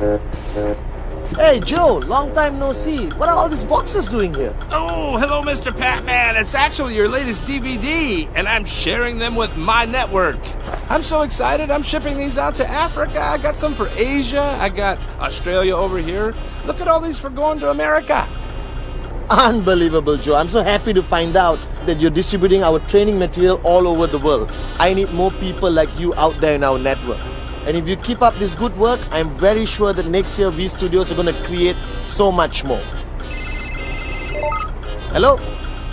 Hey Joe, long time no see. What are all these boxes doing here? Oh, hello, Mr. Patman. It's actually your latest DVD, and I'm sharing them with my network. I'm so excited. I'm shipping these out to Africa. I got some for Asia. I got Australia over here. Look at all these for going to America. Unbelievable, Joe. I'm so happy to find out that you're distributing our training material all over the world. I need more people like you out there in our network. And if you keep up this good work, I'm very sure that next year V Studios are going to create so much more. Hello?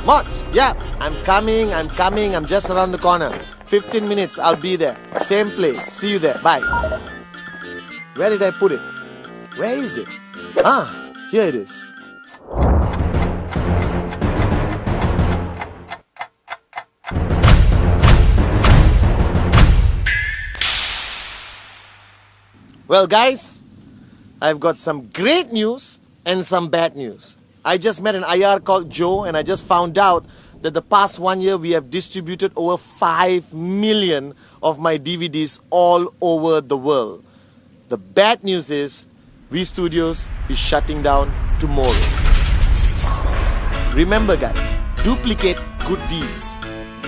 Mods? Yeah, I'm coming. I'm just around the corner. 15 minutes, I'll be there. Same place. See you there. Bye. Where did I put it? Where is it? Ah, here it is. Well guys, I've got some great news and some bad news. I just met an IR called Joe and I just found out that the past 1 year we have distributed over 5 million of my DVDs all over the world. The bad news is V Studios is shutting down tomorrow. Remember guys, duplicate good deeds,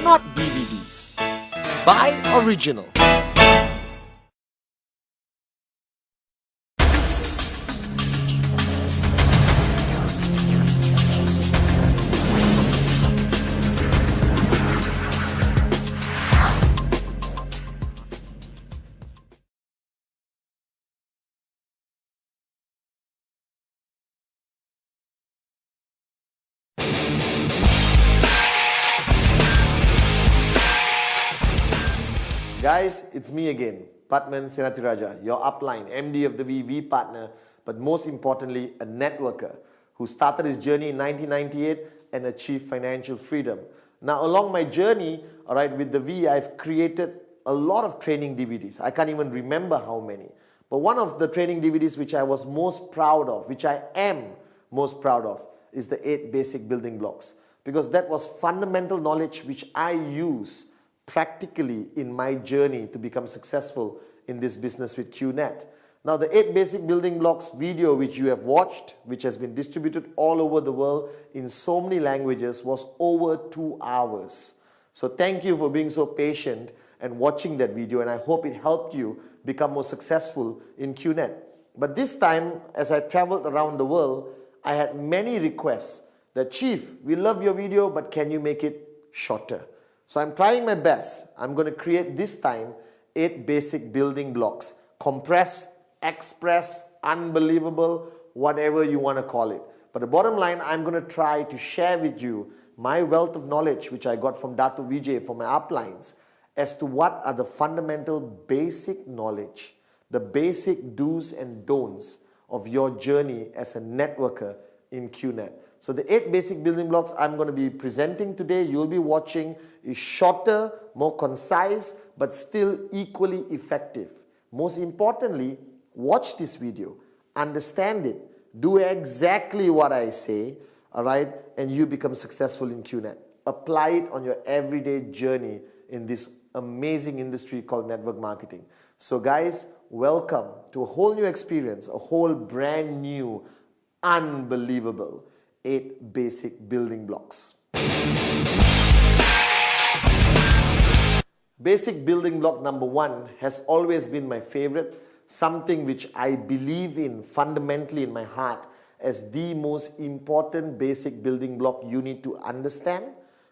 not DVDs. Buy original. Guys, it's me again, Patman Senatiraja, your upline, MD of the VV partner, but most importantly, a networker who started his journey in 1998 and achieved financial freedom. Now, along my journey, with the V, I've created a lot of training DVDs. I can't even remember how many. But one of the training DVDs which I was most proud of, which I am most proud of, is the 8 basic building blocks. Because that was fundamental knowledge which I use practically in my journey to become successful in this business with QNet. Now the 8 basic building blocks video which you have watched, which has been distributed all over the world in so many languages, was over 2 hours. So thank you for being so patient and watching that video, and I hope it helped you become more successful in QNet. But this time, as I traveled around the world, I had many requests that, Chief, we love your video, but can you make it shorter? So I'm trying my best. I'm going to create this time 8 basic building blocks. Compressed, express, unbelievable, whatever you want to call it. But the bottom line, I'm going to try to share with you my wealth of knowledge which I got from Dato Vijay from my uplines as to what are the fundamental basic knowledge, the basic do's and don'ts of your journey as a networker in QNet. So the 8 basic building blocks I'm going to be presenting today, you'll be watching, is shorter, more concise, but still equally effective. Most importantly, watch this video, understand it, do exactly what I say, and you become successful in QNet. Apply it on your everyday journey in this amazing industry called network marketing. So guys, welcome to a whole new experience, a whole brand new, unbelievable 8 basic building blocks. Basic building block number 1 has always been my favorite, something which I believe in fundamentally in my heart as the most important basic building block you need to understand,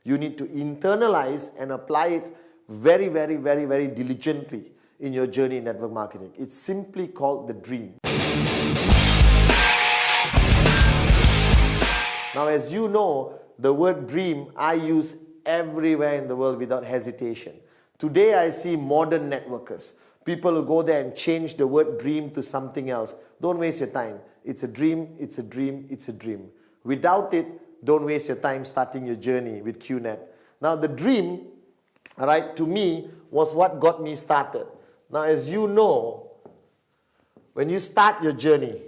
you need to internalize and apply it very, very, very, very diligently in your journey in network marketing. It's simply called the dream. Now, as you know, the word dream I use everywhere in the world without hesitation. Today I see modern networkers. People who go there and change the word dream to something else. Don't waste your time. It's a dream, it's a dream, it's a dream. Without it, don't waste your time starting your journey with QNet. Now the dream, to me, was what got me started. Now as you know, when you start your journey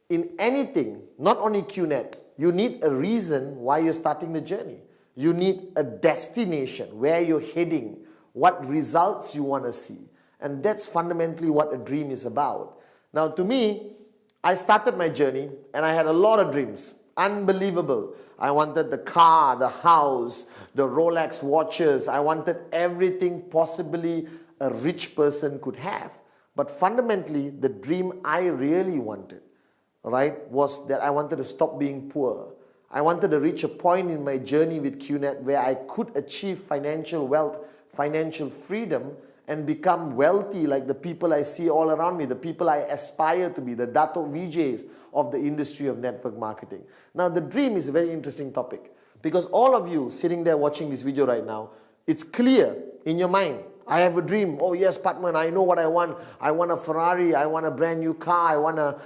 in anything, not only QNet, you need a reason why you're starting the journey. You need a destination, where you're heading, what results you want to see. And that's fundamentally what a dream is about. Now to me, I started my journey and I had a lot of dreams. Unbelievable. I wanted the car, the house, the Rolex watches. I wanted everything possibly a rich person could have. But fundamentally, the dream I really wanted, right, was that I wanted to stop being poor. I wanted to reach a point in my journey with QNet where I could achieve financial wealth, financial freedom, and become wealthy like the people I see all around me, the people I aspire to be, the Dato VJs of the industry of network marketing. Now, the dream is a very interesting topic because all of you sitting there watching this video right now, it's clear in your mind. I have a dream. Oh yes, Patman, I know what I want. I want a Ferrari. I want a brand new car. I want a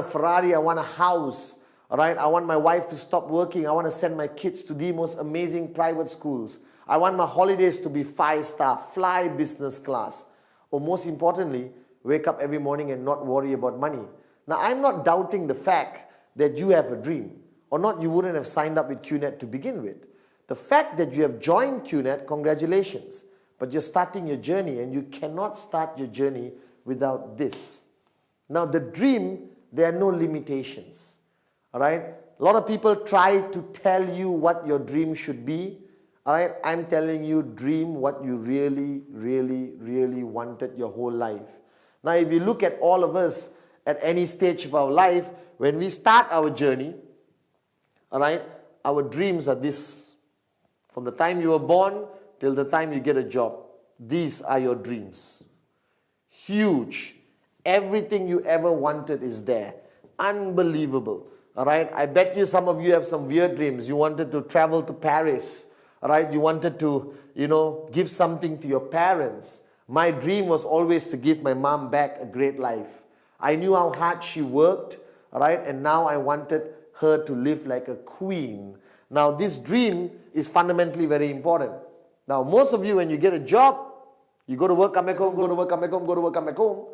Ferrari. I want a house. All right. I want my wife to stop working. I want to send my kids to the most amazing private schools. I want my holidays to be 5-star, fly business class. Or most importantly, wake up every morning and not worry about money. Now, I'm not doubting the fact that you have a dream. Or not, you wouldn't have signed up with QNet to begin with. The fact that you have joined QNet, congratulations. But you're starting your journey and you cannot start your journey without this. Now, the dream, there are no limitations. All right? A lot of people try to tell you what your dream should be. All right, I'm telling you, dream what you really, really, really wanted your whole life. Now, if you look at all of us at any stage of our life, when we start our journey, all right, our dreams are this. From the time you were born till the time you get a job, these are your dreams. Huge. Everything you ever wanted is there. Unbelievable. All right, I bet you some of you have some weird dreams. You wanted to travel to Paris. All right, you wanted to, give something to your parents. My dream was always to give my mom back a great life. I knew how hard she worked, all right, and now I wanted her to live like a queen. Now, this dream is fundamentally very important. Now, most of you, when you get a job, you go to work, come back home, go to work, come back home, go to work, come back home,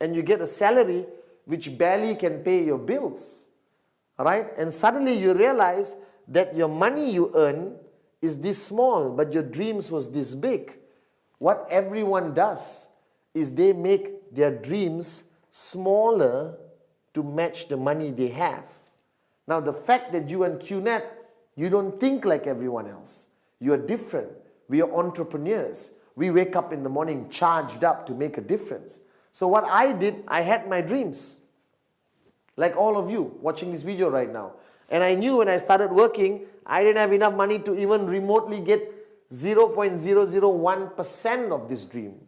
and you get a salary which barely can pay your bills, all right? And suddenly you realize that your money you earn is this small, but your dreams was this big. What everyone does is they make their dreams smaller to match the money they have. Now, the fact that you and QNet, you don't think like everyone else. You are different. We are entrepreneurs. We wake up in the morning charged up to make a difference. So what I did, I had my dreams. Like all of you watching this video right now. And I knew when I started working, I didn't have enough money to even remotely get 0.001% of this dream.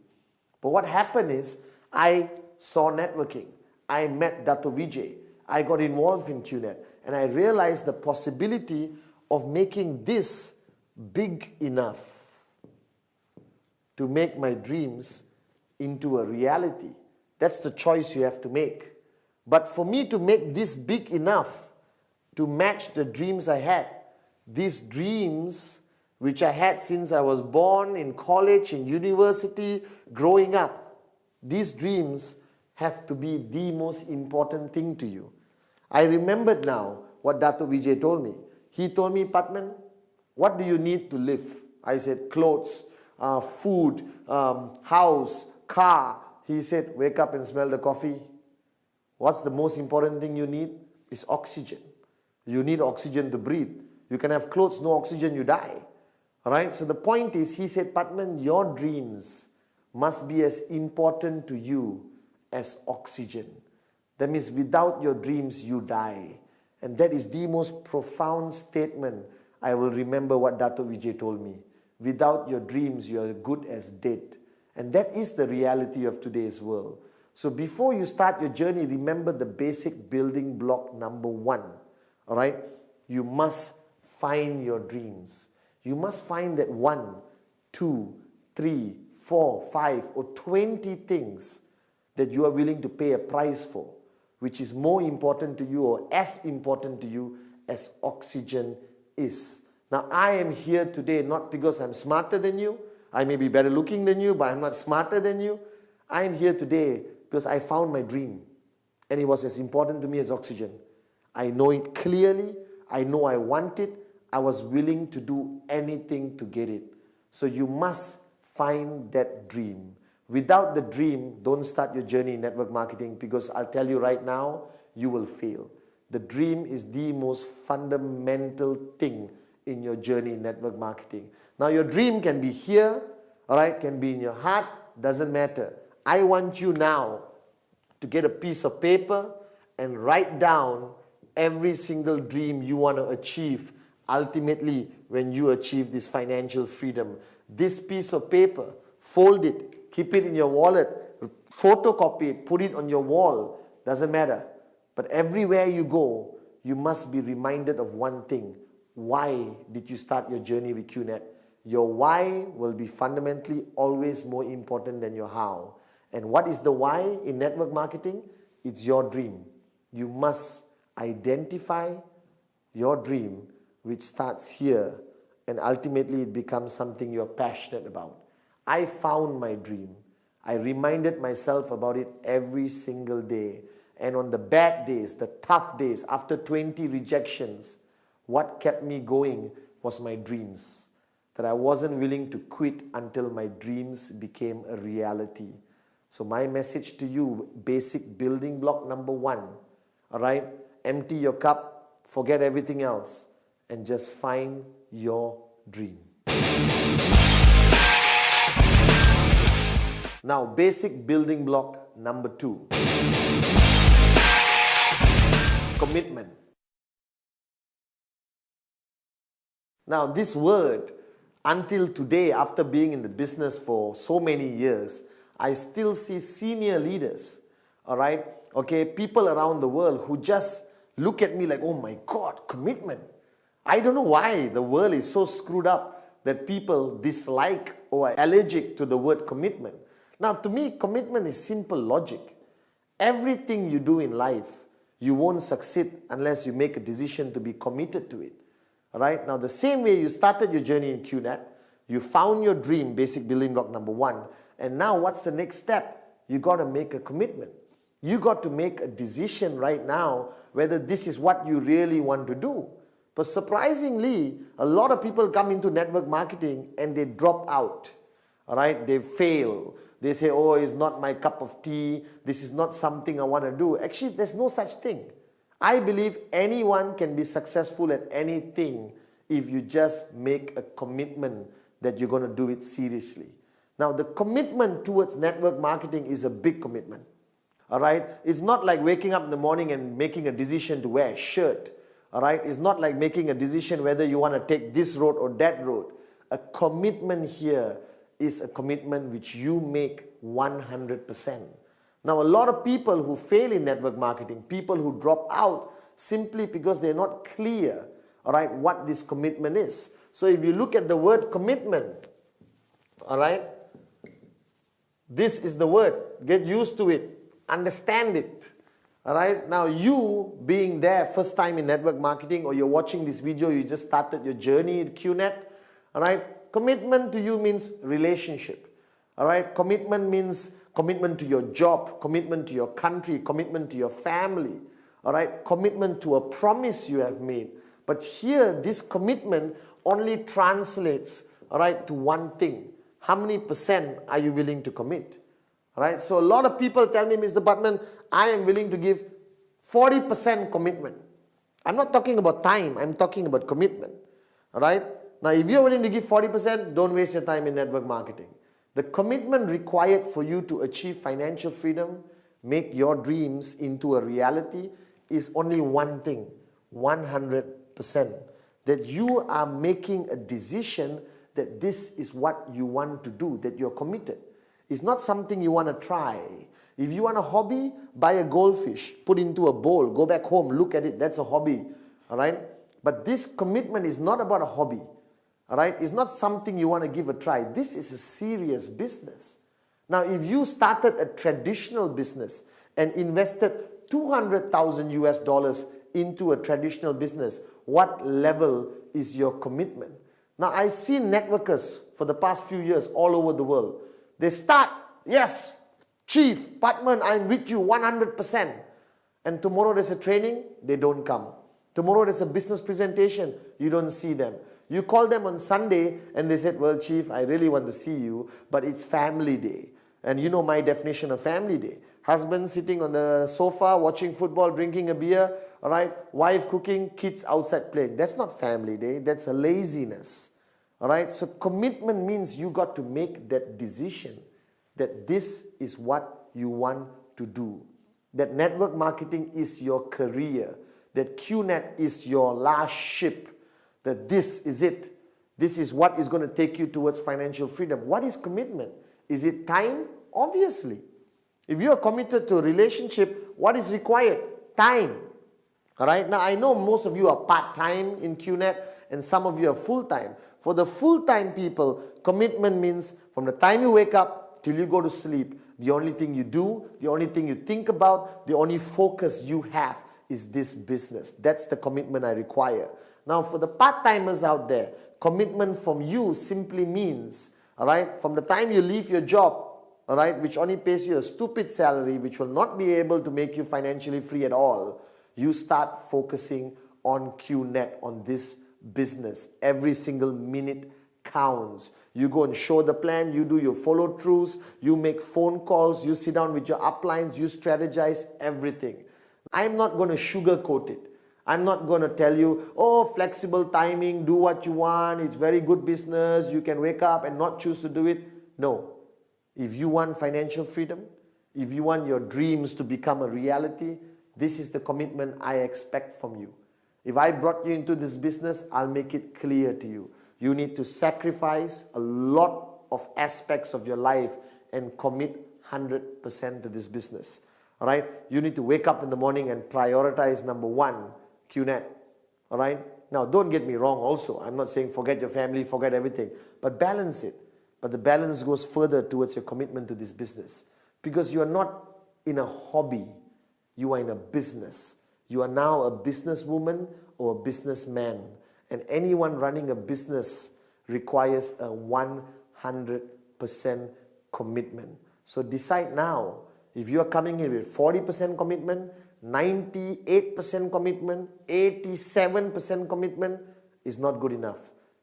But what happened is, I saw networking. I met Dato Vijay. I got involved in QNet. And I realized the possibility of making this big enough to make my dreams into a reality. That's the choice you have to make. But for me to make this big enough to match the dreams I had, these dreams which I had since I was born, in college, in university, growing up, these dreams have to be the most important thing to you. I remembered now what Dato Vijay told me. He told me, Patman, what do you need to live? I said, clothes, food, house, car. He said, wake up and smell the coffee. What's the most important thing you need? Is oxygen. You need oxygen to breathe. You can have clothes, no oxygen, you die. All right? So the point is, he said, Patman, your dreams must be as important to you as oxygen. That means without your dreams, you die. And that is the most profound statement I will remember what Dato Vijay told me. Without your dreams, you are good as dead. And that is the reality of today's world. So before you start your journey, remember the basic building block number 1. All right? You must find your dreams. You must find that 1, 2, 3, 4, 5, or 20 things that you are willing to pay a price for, which is more important to you or as important to you as oxygen is. Now, I am here today not because I'm smarter than you. I may be better looking than you, but I'm not smarter than you. I am here today because I found my dream, and it was as important to me as oxygen. I know it clearly. I know I want it. I was willing to do anything to get it. So you must find that dream. Without the dream, don't start your journey in network marketing, because I'll tell you right now, you will fail. The dream is the most fundamental thing in your journey in network marketing. Now your dream can be here, all right, can be in your heart, doesn't matter. I want you now to get a piece of paper and write down every single dream you want to achieve ultimately when you achieve this financial freedom. This piece of paper, fold it, keep it in your wallet, photocopy it, put it on your wall, doesn't matter. But everywhere you go, you must be reminded of one thing. Why did you start your journey with QNet? Your why will be fundamentally always more important than your how. And what is the why in network marketing? It's your dream. You must identify your dream, which starts here, and ultimately it becomes something you're passionate about. I found my dream. I reminded myself about it every single day. And on the bad days, the tough days, after 20 rejections, what kept me going was my dreams. That I wasn't willing to quit until my dreams became a reality. So my message to you, basic building block number 1, all right? Empty your cup, forget everything else, and just find your dream. Now, basic building block number 2. Commitment. Now, this word, until today, after being in the business for so many years, I still see senior leaders, all right, okay, people around the world who just look at me like, oh my God, commitment. I don't know why the world is so screwed up that people dislike or are allergic to the word commitment. Now, to me, commitment is simple logic. Everything you do in life, you won't succeed unless you make a decision to be committed to it. All right? Now, the same way you started your journey in QNet, you found your dream, basic building block number 1, and now what's the next step? You got to make a commitment. You got to make a decision right now whether this is what you really want to do. But surprisingly, a lot of people come into network marketing and they drop out. All right? They fail. They say, oh, it's not my cup of tea. This is not something I want to do. Actually, there's no such thing. I believe anyone can be successful at anything if you just make a commitment that you're going to do it seriously. Now, the commitment towards network marketing is a big commitment. All right? It's not like waking up in the morning and making a decision to wear a shirt. All right? It's not like making a decision whether you want to take this road or that road. A commitment here is a commitment which you make 100%. Now, a lot of people who fail in network marketing, people who drop out simply because they're not clear, all right, what this commitment is. So if you look at the word commitment, all right, this is the word. Get used to it. Understand it. All right. Now, you being there first time in network marketing, or you're watching this video, you just started your journey at QNet, all right, commitment to you means relationship. All right. Commitment means commitment to your job, commitment to your country, commitment to your family. All right. Commitment to a promise you have made. But here, this commitment only translates, all right, to one thing. How many percent are you willing to commit? All right. So a lot of people tell me, Mr. Butman, I am willing to give 40% commitment. I'm not talking about time. I'm talking about commitment. All right. Now, if you're willing to give 40%, don't waste your time in network marketing. The commitment required for you to achieve financial freedom, make your dreams into a reality, is only one thing, 100%. That you are making a decision that this is what you want to do, that you're committed. It's not something you want to try. If you want a hobby, buy a goldfish, put into a bowl, go back home, look at it, that's a hobby. All right? But this commitment is not about a hobby. All right? It's not something you want to give a try. This is a serious business. Now, if you started a traditional business and invested 200,000 US dollars into a traditional business, what level is your commitment? Now, I've seen networkers for the past few years all over the world. They start, yes, Chief, Patman, I'm with you 100%. And tomorrow there's a training, they don't come. Tomorrow there's a business presentation, you don't see them. You call them on Sunday and they said, well, Chief, I really want to see you, but it's family day. And you know my definition of family day. Husband sitting on the sofa, watching football, drinking a beer, all right? Wife cooking, kids outside playing. That's not family day, that's a laziness. All right? So commitment means you got to make that decision that this is what you want to do. That network marketing is your career. That QNet is your last ship. That this is it. This is what is going to take you towards financial freedom. What is commitment? Is it time? Obviously. If you are committed to a relationship, what is required? Time. All right? Now, I know most of you are part-time in QNet and some of you are full-time. For the full-time people, commitment means from the time you wake up till you go to sleep, the only thing you do, the only thing you think about, the only focus you have is this business. That's the commitment I require. Now, for the part-timers out there, commitment from you simply means, all right, from the time you leave your job, all right, which only pays you a stupid salary, which will not be able to make you financially free at all, you start focusing on QNet, on this business. Every single minute counts. You go and show the plan, you do your follow-throughs, you make phone calls, you sit down with your uplines, you strategize everything. I'm not going to sugarcoat it. I'm not going to tell you, oh, flexible timing, do what you want, it's very good business, you can wake up and not choose to do it. No. If you want financial freedom, if you want your dreams to become a reality, this is the commitment I expect from you. If I brought you into this business, I'll make it clear to you. You need to sacrifice a lot of aspects of your life and commit 100% to this business. All right? You need to wake up in the morning and prioritize number one, QNet. All right? Now, don't get me wrong also. I'm not saying forget your family, forget everything. But balance it. But the balance goes further towards your commitment to this business. Because you are not in a hobby. You are in a business. You are now a businesswoman or a businessman. And anyone running a business requires a 100% commitment. So decide now. If you are coming in with 40% commitment, 98% commitment, 87% commitment is not good enough.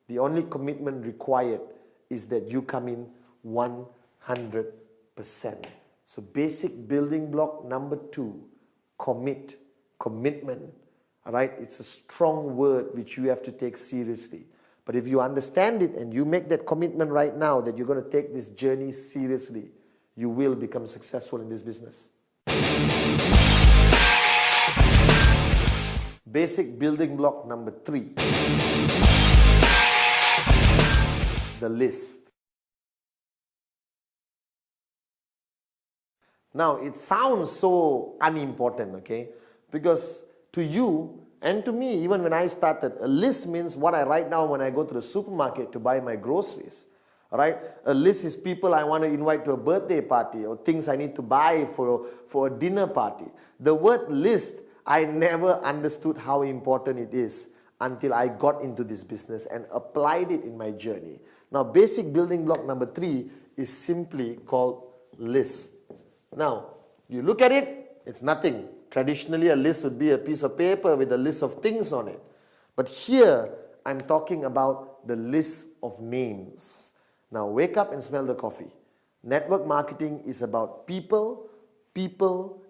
The only commitment required is that you come in 100%. So basic building block number 2, commitment. All right, it's a strong word which you have to take seriously. But if you understand it and you make that commitment right now that you're going to take this journey seriously, you will become successful in this business. Basic building block number 3, the list. Now, it sounds so unimportant, okay? Because to you and to me, even when I started, a list means what I write down when I go to the supermarket to buy my groceries. All right? A list is people I want to invite to a birthday party or things I need to buy for a dinner party. The word list, I never understood how important it is until I got into this business and applied it in my journey. Now, basic building block number 3 is simply called list. Now, you look at it, it's nothing. Traditionally, a list would be a piece of paper with a list of things on it. But here, I'm talking about the list of names. Now, wake up and smell the coffee. Network marketing is about people,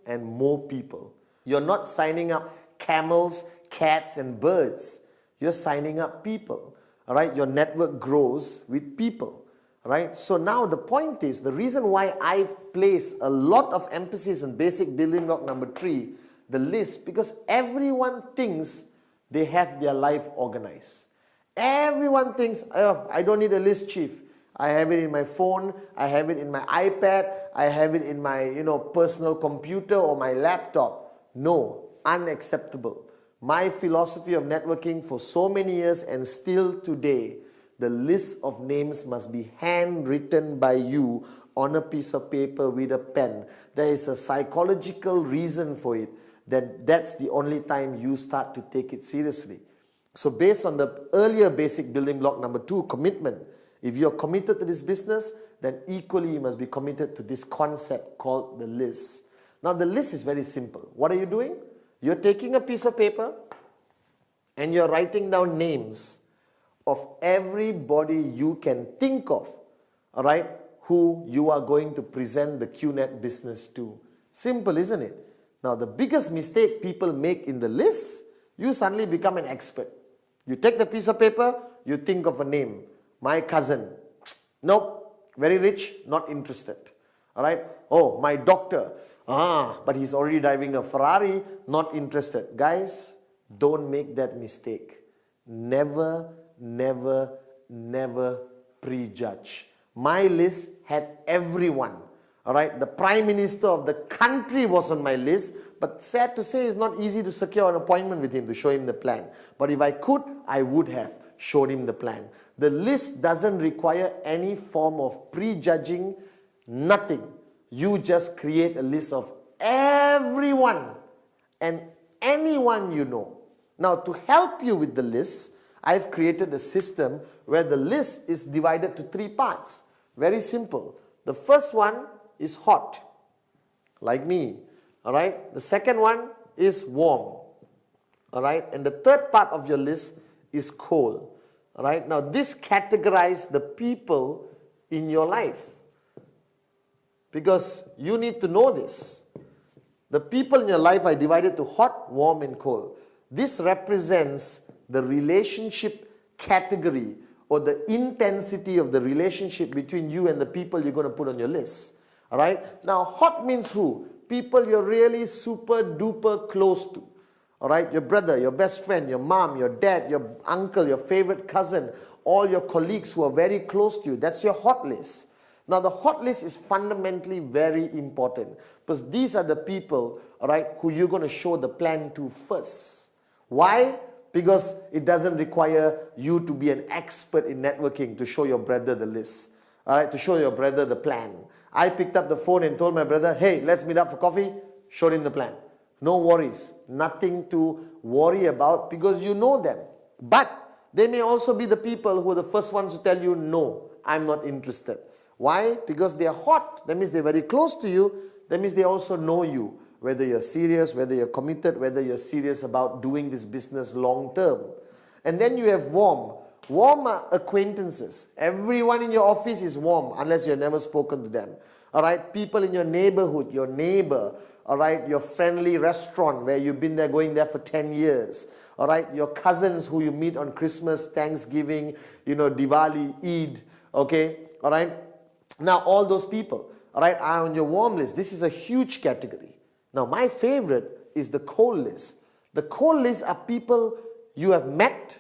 and more people. You're not signing up camels, cats, and birds. You're signing up people. All right? Your network grows with people. Right? So now the point is, the reason why I place a lot of emphasis on basic building block number 3, the list, because everyone thinks they have their life organized. Everyone thinks, oh, I don't need a list, chief. I have it in my phone, I have it in my iPad, I have it in my personal computer or my laptop. No, unacceptable. My philosophy of networking for so many years and still today, the list of names must be handwritten by you on a piece of paper with a pen. There is a psychological reason for it, that's the only time you start to take it seriously. So based on the earlier basic building block number 2, commitment, if you're committed to this business, then equally you must be committed to this concept called the list. Now the list is very simple. What are you doing? You're taking a piece of paper and you're writing down names of everybody you can think of, all right, who you are going to present the QNet business to. Simple, isn't it? Now, the biggest mistake people make in the list, you suddenly become an expert. You take the piece of paper, you think of a name. My cousin. Nope. Very rich, not interested. All right. Oh, my doctor. But he's already driving a Ferrari, not interested. Guys, don't make that mistake. Never, never, never prejudge. My list had everyone. All right. The Prime Minister of the country was on my list, but sad to say, it's not easy to secure an appointment with him to show him the plan. But if I could, I would have showed him the plan. The list doesn't require any form of prejudging, nothing. You just create a list of everyone and anyone you know. Now, to help you with the list, I've created a system where the list is divided to 3 parts. Very simple. The first one is hot, like me. All right. The second one is warm. All right. And the third part of your list is cold. All right. Now, this categorizes the people in your life, because you need to know this. The people in your life are divided to hot, warm, and cold. This represents the relationship category or the intensity of the relationship between you and the people you're going to put on your list. All right. Now, hot means who? People you're really super duper close to. All right. Your brother, your best friend, your mom, your dad, your uncle, your favorite cousin, all your colleagues who are very close to you. That's your hot list. Now, the hot list is fundamentally very important, because these are the people, all right, who you're going to show the plan to first. Why? Because it doesn't require you to be an expert in networking to show your brother the list, all right, to show your brother the plan. I picked up the phone and told my brother, hey, let's meet up for coffee, showed him the plan. No worries, nothing to worry about, because you know them. But they may also be the people who are the first ones to tell you, no, I'm not interested. Why? Because they are hot. That means they're very close to you. That means they also know you, whether you're serious, whether you're committed, whether you're serious about doing this business long term. And then you have warm. Warm are acquaintances. Everyone in your office is warm unless you've never spoken to them. All right, people in your neighborhood, your neighbor, all right, your friendly restaurant where you've been there, going there for 10 years. All right, your cousins who you meet on Christmas, Thanksgiving, Diwali, Eid, okay, all right. Now, all those people, all right, are on your warm list. This is a huge category. Now, my favorite is the cold list. The cold list are people you have met,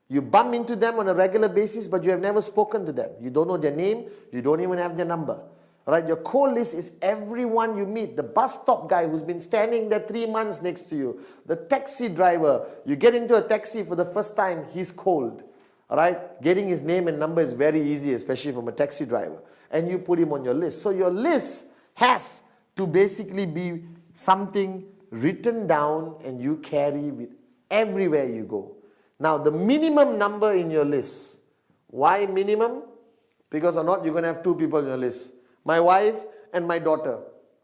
you bump into them on a regular basis, but you have never spoken to them. You don't know their name, you don't even have their number. All right, your cold list is everyone you meet. The bus stop guy who's been standing there 3 months next to you. The taxi driver, you get into a taxi for the first time, he's cold. All right, getting his name and number is very easy, especially from a taxi driver. And you put him on your list. So your list has to basically be something written down and you carry with everywhere you go. Now, the minimum number in your list. Why minimum? Because or not, you're going to have 2 people in your list. My wife and my daughter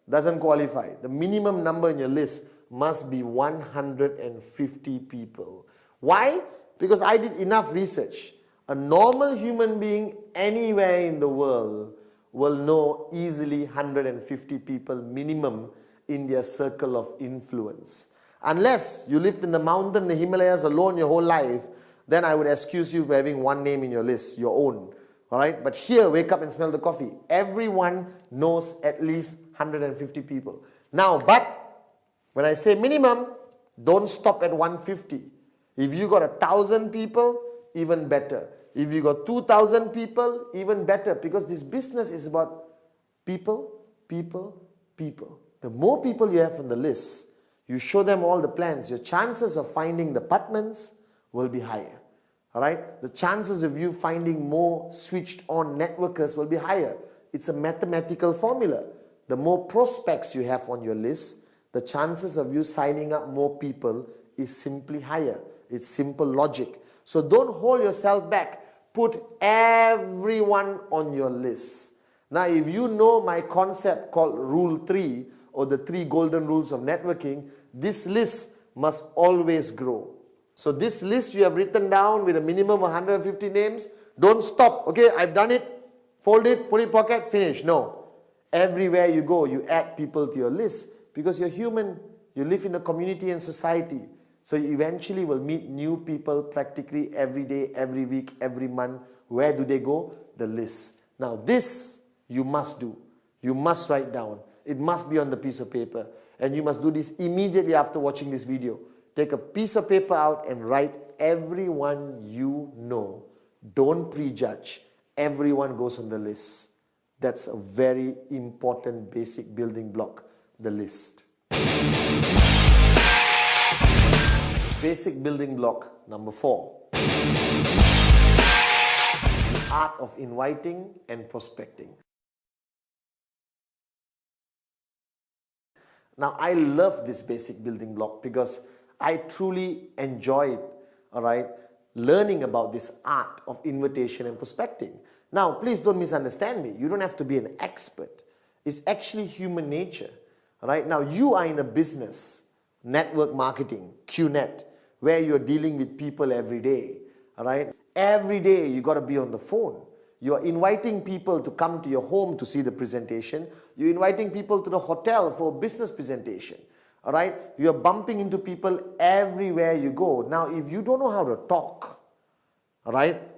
doesn't qualify. The minimum number in your list must be 150 people. Why? Because I did enough research. A normal human being anywhere in the world will know easily 150 people minimum in their circle of influence. Unless you lived in the mountain, the Himalayas alone your whole life, then I would excuse you for having one name in your list, your own. All right? But here, wake up and smell the coffee. Everyone knows at least 150 people. Now, but when I say minimum, don't stop at 150. If you got 1,000 people, even better. If you got 2,000 people, even better. Because this business is about people, people, people. The more people you have on the list, you show them all the plans, your chances of finding the apartments will be higher. All right? The chances of you finding more switched on networkers will be higher. It's a mathematical formula. The more prospects you have on your list, the chances of you signing up more people is simply higher. It's simple logic. So don't hold yourself back. Put everyone on your list. Now, if you know my concept called Rule 3 or the 3 golden rules of networking, this list must always grow. So this list you have written down with a minimum of 150 names, don't stop. Okay, I've done it. Fold it, put it in pocket, finish. No. Everywhere you go, you add people to your list because you're human. You live in a community and society. So you eventually will meet new people practically every day, every week, every month. Where do they go? The list. Now this you must do. You must write down. It must be on the piece of paper. And you must do this immediately after watching this video. Take a piece of paper out and write everyone you know. Don't prejudge. Everyone goes on the list. That's a very important basic building block, the list. Basic building block number 4. The art of inviting and prospecting. Now, I love this basic building block because I truly enjoyed, learning about this art of invitation and prospecting. Now, please don't misunderstand me. You don't have to be an expert. It's actually human nature. Now, you are in a business, network marketing, QNet, where you're dealing with people every day. Every day you got to be on the phone. You're inviting people to come to your home to see the presentation. You're inviting people to the hotel for a business presentation. You're bumping into people everywhere you go. Now, if you don't know how to talk,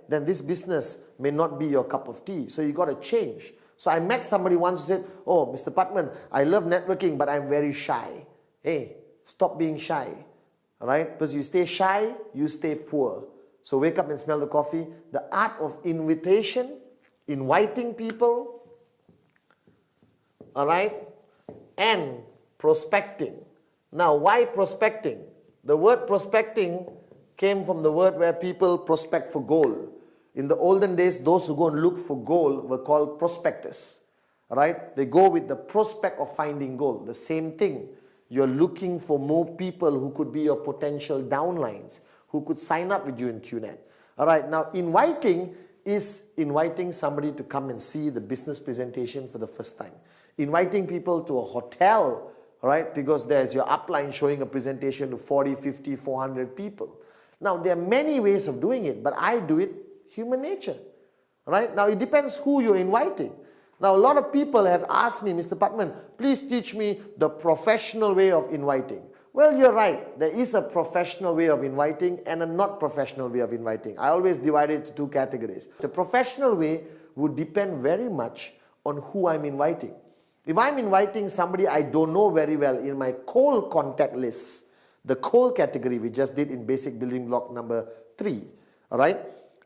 then this business may not be your cup of tea. So you got to change. So I met somebody once who said, "Oh, Mr. Patman, I love networking, but I'm very shy." Hey, stop being shy. Because you stay shy, you stay poor. So wake up and smell the coffee. The art of invitation, inviting people, and prospecting. Now, why prospecting? The word prospecting came from the word where people prospect for gold. In the olden days, those who go and look for gold were called prospectors. They go with the prospect of finding gold. The same thing. You're looking for more people who could be your potential downlines, who could sign up with you in QNet. Now inviting is inviting somebody to come and see the business presentation for the first time. Inviting people to a hotel, because there's your upline showing a presentation to 40, 50, 400 people. Now there are many ways of doing it, but I do it human nature. Now it depends who you're inviting. Now a lot of people have asked me, "Mr. Patman, please teach me the professional way of inviting." Well, you're right. There is a professional way of inviting and a not professional way of inviting. I always divide it into 2 categories. The professional way would depend very much on who I'm inviting. If I'm inviting somebody I don't know very well in my cold contact list, the cold category we just did in basic building block number 3,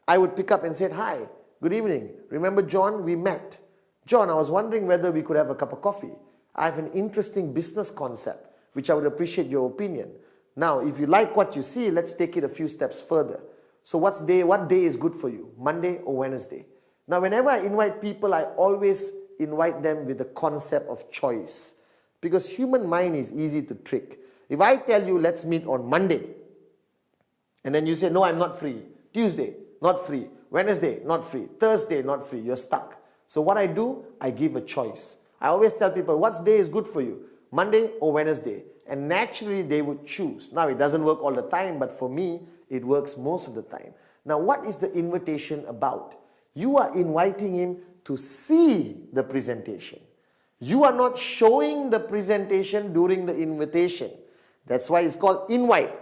I would pick up and say, "Hi, good evening. Remember John? We met. John, I was wondering whether we could have a cup of coffee. I have an interesting business concept, which I would appreciate your opinion. Now, if you like what you see, let's take it a few steps further. So what day is good for you? Monday or Wednesday?" Now, whenever I invite people, I always invite them with the concept of choice. Because human mind is easy to trick. If I tell you, let's meet on Monday, and then you say, "No, I'm not free." Tuesday, not free. Wednesday, not free. Thursday, not free. You're stuck. So what I do, I give a choice. I always tell people, what day is good for you? Monday or Wednesday? And naturally, they would choose. Now, it doesn't work all the time, but for me, it works most of the time. Now, what is the invitation about? You are inviting him to see the presentation. You are not showing the presentation during the invitation. That's why it's called invite.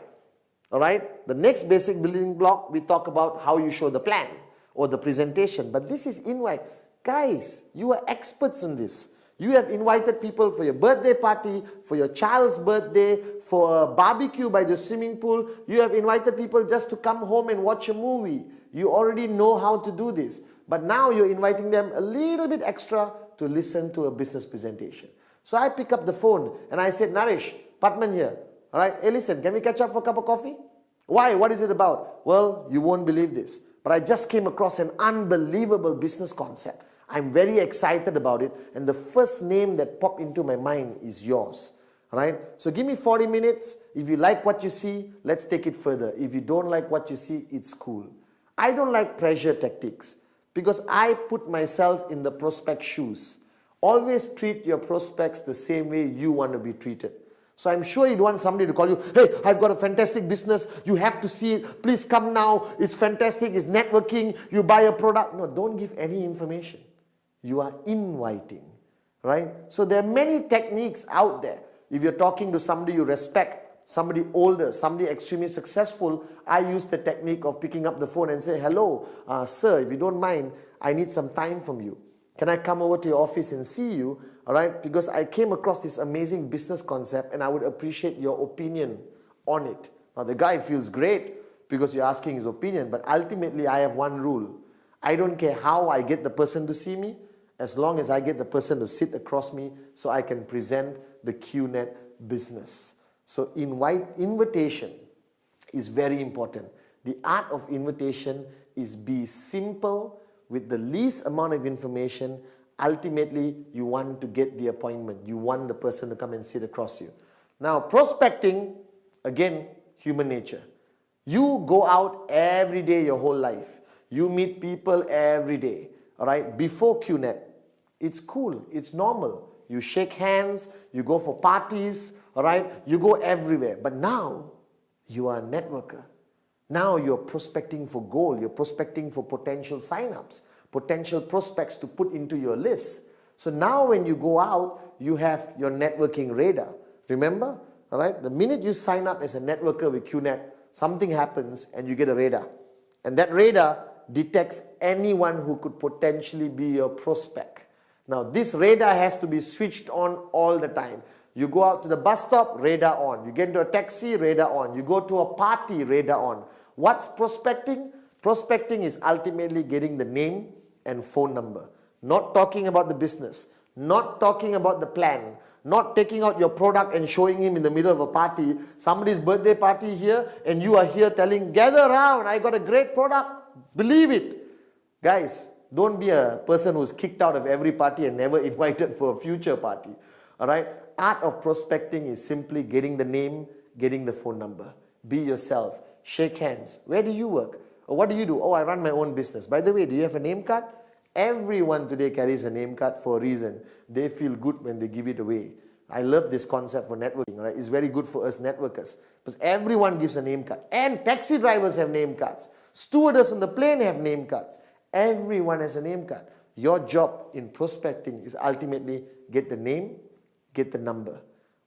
The next basic building block, we talk about how you show the plan or the presentation. But this is invite. Guys, you are experts in this. You have invited people for your birthday party, for your child's birthday, for a barbecue by the swimming pool. You have invited people just to come home and watch a movie. You already know how to do this. But now you're inviting them a little bit extra to listen to a business presentation. So I pick up the phone and I said, "Naresh, Patman here. Hey, listen, can we catch up for a cup of coffee?" "Why? What is it about?" "Well, you won't believe this, but I just came across an unbelievable business concept. I'm very excited about it, and the first name that popped into my mind is yours. So give me 40 minutes. If you like what you see, let's take it further. If you don't like what you see, it's cool." I don't like pressure tactics because I put myself in the prospect shoes. Always treat your prospects the same way you want to be treated. So I'm sure you don't want somebody to call you, "Hey, I've got a fantastic business. You have to see it. Please come now. It's fantastic. It's networking. You buy a product." No, don't give any information. You are inviting, right? So there are many techniques out there. If you're talking to somebody you respect, somebody older, somebody extremely successful, I use the technique of picking up the phone and say, hello, sir, if you don't mind, I need some time from you. Can I come over to your office and see you? All right, because I came across this amazing business concept and I would appreciate your opinion on it. Now the guy feels great because you're asking his opinion, but ultimately I have one rule. I don't care how I get the person to see me, as long as I get the person to sit across me so I can present the QNet business. So invitation is very important. The art of invitation is be simple with the least amount of information. Ultimately, you want to get the appointment. You want the person to come and sit across you. Now, prospecting, again, human nature. You go out every day your whole life. You meet people every day. All right, before QNet, it's cool, it's normal. You shake hands, you go for parties, all right, you go everywhere. But now, you are a networker. Now you're prospecting for gold, you're prospecting for potential signups, potential prospects to put into your list. So now when you go out, you have your networking radar. Remember, all right, the minute you sign up as a networker with QNet, something happens and you get a radar. And that radar detects anyone who could potentially be your prospect. Now this radar has to be switched on all the time. You go out to the bus stop, radar on. You get into a taxi, radar on. You go to a party, radar on. What's prospecting? Prospecting is ultimately getting the name and phone number. Not talking about the business, not talking about the plan, not taking out your product and showing him in the middle of a party, somebody's birthday party here, and you are here telling, gather around, I got a great product, believe it. Guys, don't be a person who's kicked out of every party and never invited for a future party. All right? Art of prospecting is simply getting the name, getting the phone number. Be yourself. Shake hands. Where do you work? Or what do you do? Oh, I run my own business. By the way, do you have a name card? Everyone today carries a name card for a reason. They feel good when they give it away. I love this concept for networking. Right? It's very good for us networkers. Because everyone gives a name card. And taxi drivers have name cards. Stewardess on the plane have name cards. Everyone has a name card. Your job in prospecting is ultimately get the name, get the number.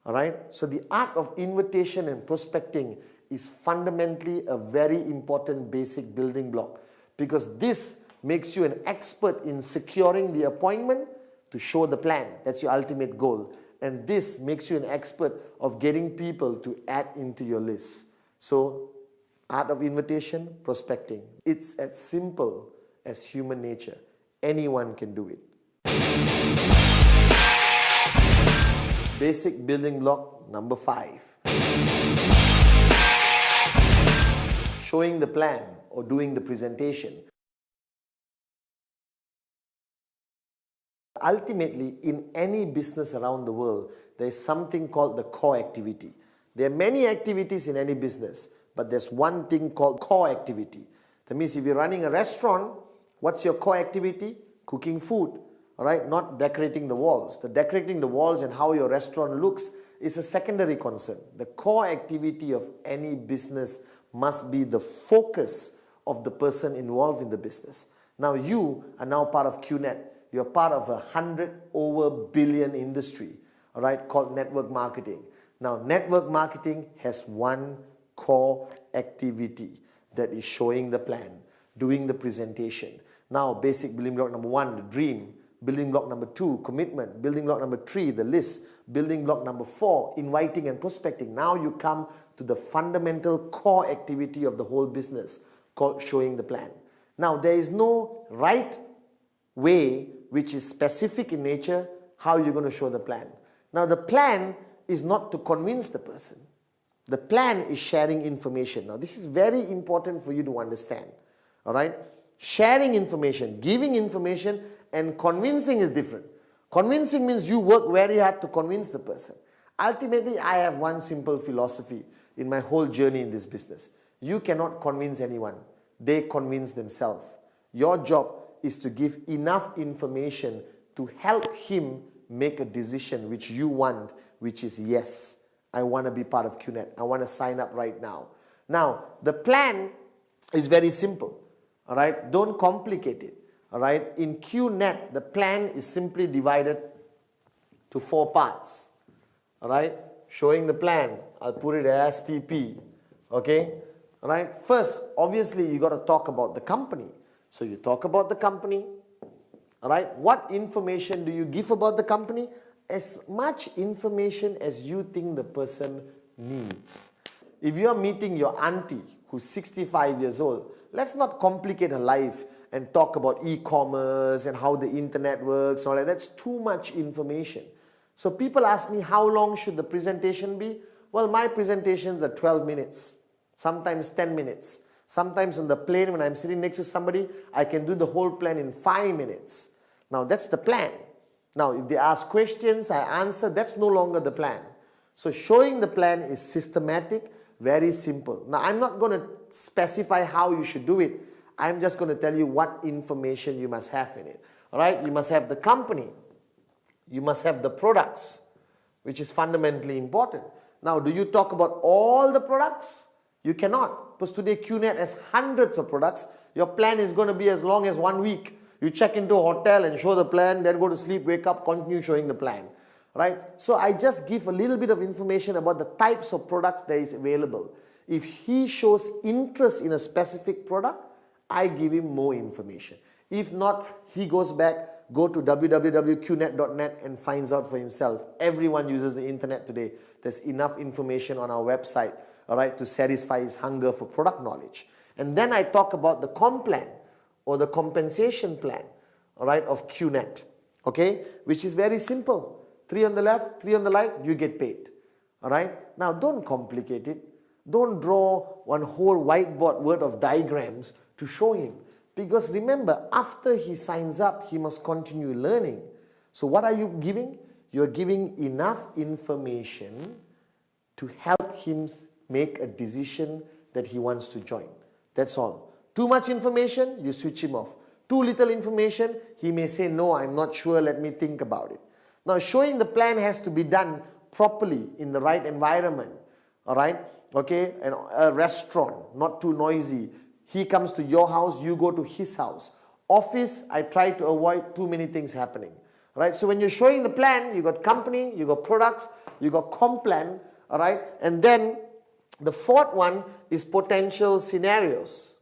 All right? So the art of invitation and prospecting is fundamentally a very important basic building block, because this makes you an expert in securing the appointment to show the plan. That's your ultimate goal. And this makes you an expert of getting people to add into your list. So, art of invitation, prospecting. It's as simple as human nature. Anyone can do it. Basic building block number 5. Showing the plan or doing the presentation. Ultimately, in any business around the world, there is something called the core activity. There are many activities in any business, but there's one thing called core activity. That means if you're running a restaurant, what's your core activity? Cooking food, all right? Not decorating the walls. The decorating the walls and how your restaurant looks is a secondary concern. The core activity of any business must be the focus of the person involved in the business. Now you are now part of QNet. You're part of a 100 billion industry, all right, called network marketing. Now, network marketing has one core activity, that is showing the plan, doing the presentation. Now, basic building block number 1, the dream. Building block number 2, commitment. Building block number 3, the list. Building block number 4, inviting and prospecting. Now you come to the fundamental core activity of the whole business called showing the plan. Now, there is no right way which is specific in nature how you're going to show the plan. Now, the plan is not to convince the person. The plan is sharing information. Now, this is very important for you to understand. All right? Sharing information, giving information, and convincing is different. Convincing means you work very hard to convince the person. Ultimately, I have one simple philosophy in my whole journey in this business. You cannot convince anyone. They convince themselves. Your job is to give enough information to help him make a decision which you want, which is yes, I want to be part of QNet. I want to sign up right now. Now, the plan is very simple. All right? Don't complicate it. All right. In QNet, the plan is simply divided to 4 parts. All right. Showing the plan, I'll put it as TP. Okay. All right. First, obviously, you got to talk about the company. So you talk about the company. All right. What information do you give about the company? As much information as you think the person needs. If you're meeting your auntie who's 65 years old, let's not complicate her life and talk about e-commerce and how the internet works and all that. That's too much information. So people ask me, how long should the presentation be? Well, my presentations are 12 minutes, sometimes 10 minutes. Sometimes on the plane when I'm sitting next to somebody, I can do the whole plan in 5 minutes. Now that's the plan. Now if they ask questions, I answer, that's no longer the plan. So showing the plan is systematic, very simple. Now I'm not going to specify how you should do it. I'm just going to tell you what information you must have in it. All right, you must have the company. You must have the products, which is fundamentally important. Now, do you talk about all the products? You cannot, because today QNet has hundreds of products. Your plan is going to be as long as 1 week. You check into a hotel and show the plan, then go to sleep, wake up, continue showing the plan. Right? So I just give a little bit of information about the types of products that is available. If he shows interest in a specific product, I give him more information. If not, he goes back, go to www.qnet.net and finds out for himself. Everyone uses the internet today. There's enough information on our website, all right, to satisfy his hunger for product knowledge. And then I talk about the comp plan or the compensation plan, all right, of QNet, okay, which is very simple. 3 on the left, 3 on the right, you get paid. All right? Now, don't complicate it. Don't draw one whole whiteboard worth of diagrams to show him. Because remember, after he signs up, he must continue learning. So what are you giving? You're giving enough information to help him make a decision that he wants to join. That's all. Too much information, you switch him off. Too little information, he may say, no, I'm not sure, let me think about it. Now, showing the plan has to be done properly in the right environment, all right? Okay, and a restaurant, not too noisy. He comes to your house, you go to his house. Office, I try to avoid too many things happening, all right? So when you're showing the plan, you got company, you got products, you got comp plan, all right? And then the fourth one is potential scenarios,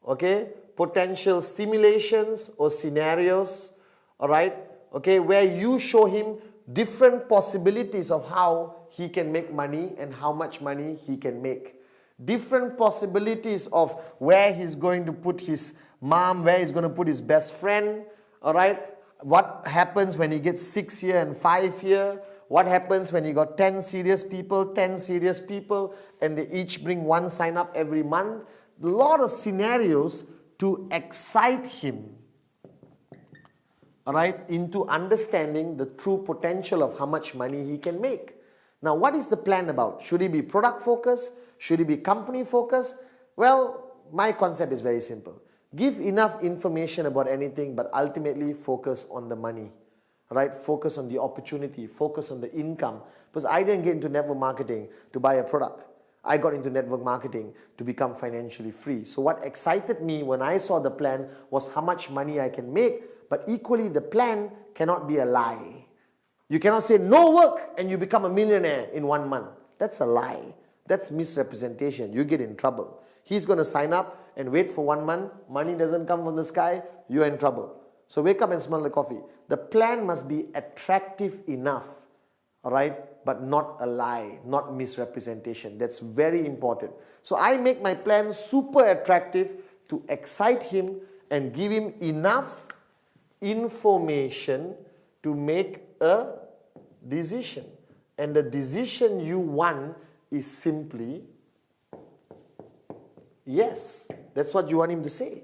okay? Potential simulations or scenarios, all right? Okay, where you show him different possibilities of how he can make money and how much money he can make. Different possibilities of where he's going to put his mom, where he's going to put his best friend, all right? What happens when he gets 6 year and 5 year? What happens when he got 10 serious people, and they each bring 1 sign up every month? A lot of scenarios to excite him, all right, into understanding the true potential of how much money he can make. Now, what is the plan about? Should he be product focused? Should he be company focused? Well, my concept is very simple. Give enough information about anything, but ultimately focus on the money, right? Focus on the opportunity, focus on the income. Because I didn't get into network marketing to buy a product. I got into network marketing to become financially free. So what excited me when I saw the plan was how much money I can make, but equally the plan cannot be a lie. You cannot say no work and you become a millionaire in 1 month. That's a lie. That's misrepresentation. You get in trouble. He's going to sign up and wait for 1 month. Money doesn't come from the sky. You're in trouble. So wake up and smell the coffee. The plan must be attractive enough, all right, but not a lie, not misrepresentation. That's very important. So I make my plan super attractive to excite him and give him enough information to make a decision. And the decision you want is simply yes. That's what you want him to say.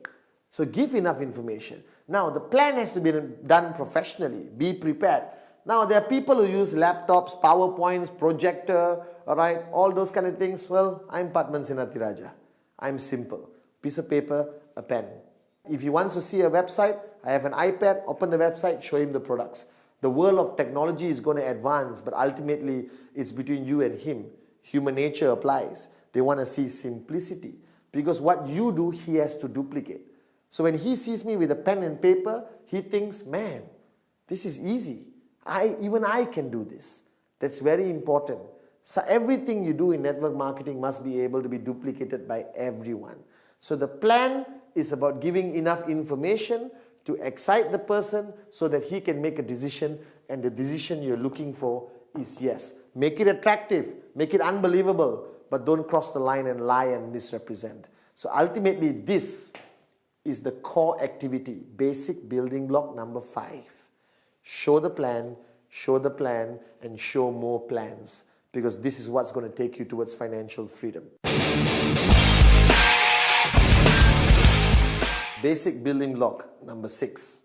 So give enough information. Now the plan has to be done professionally. Be prepared. Now there are people who use laptops, PowerPoints, projector, all right, all those kind of things. Well, I'm Padman Sinatiraja. I'm simple. Piece of paper, a pen. If he wants to see a website, I have an iPad, open the website, show him the products. The world of technology is going to advance, but ultimately it's between you and him. Human nature applies. They want to see simplicity because what you do, he has to duplicate. So when he sees me with a pen and paper, he thinks, man, this is easy. Even I can do this. That's very important. So everything you do in network marketing must be able to be duplicated by everyone. So the plan is about giving enough information to excite the person so that he can make a decision, and the decision you're looking for is yes. Make it attractive, make it unbelievable, but don't cross the line and lie and misrepresent. So ultimately this is the core activity, basic building block number 5. Show the plan, and show more plans, because this is what's going to take you towards financial freedom. Basic building block number 6.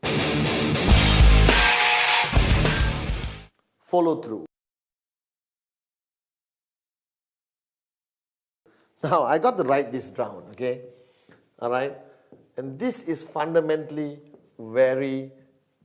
Follow through. Now, I got to write this down, okay? All right? And this is fundamentally very